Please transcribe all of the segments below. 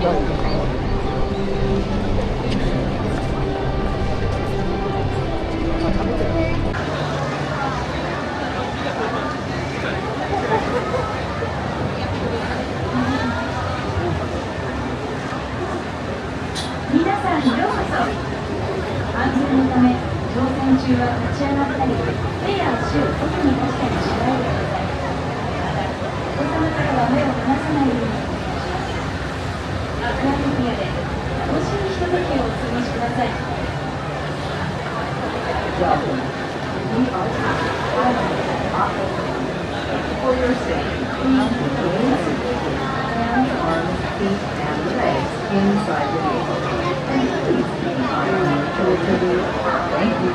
皆さんようこそ。安全のため乗船中は立ち上がったり手や足を外に出したりしないでください。またお子様からは目を離さないようにお願いします。アクアトピアで楽しいひとときをお過ごしください。We are for your safety, please put the hands, arms, feet, and legs inside the vehicle. And please keep an eye on your children. Thank you.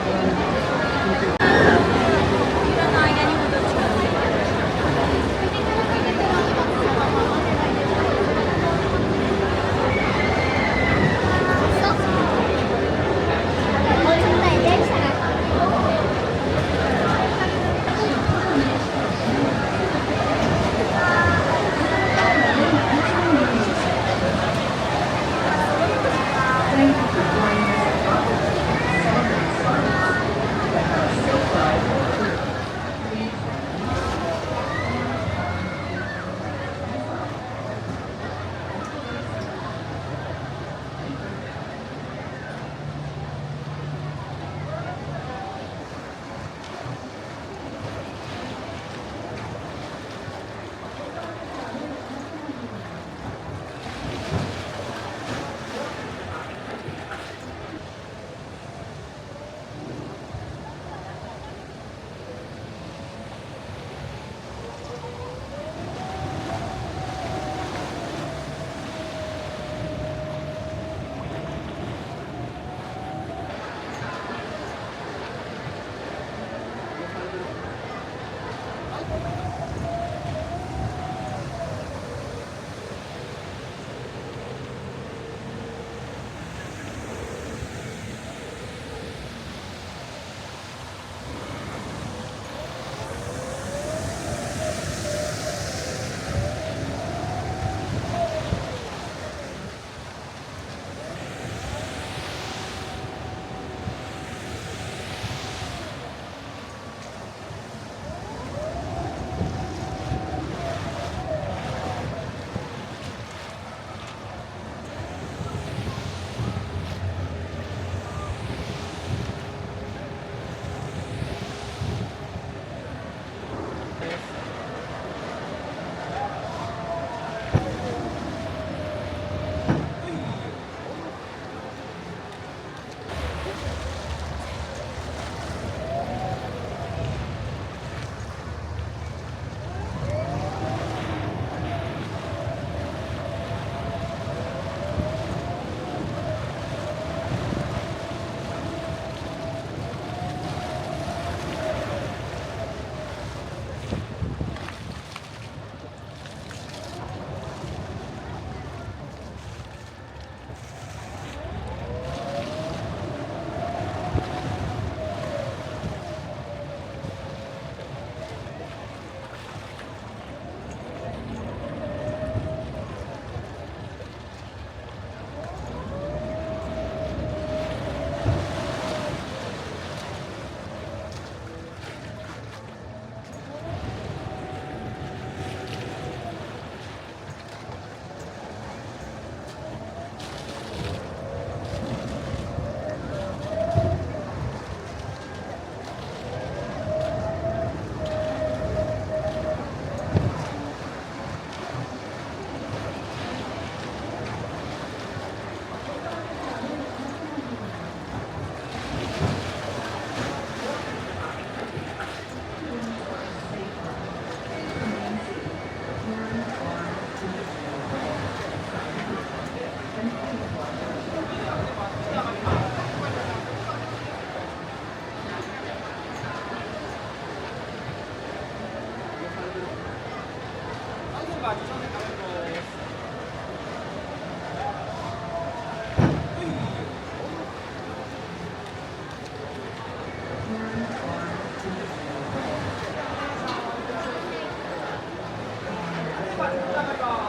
那个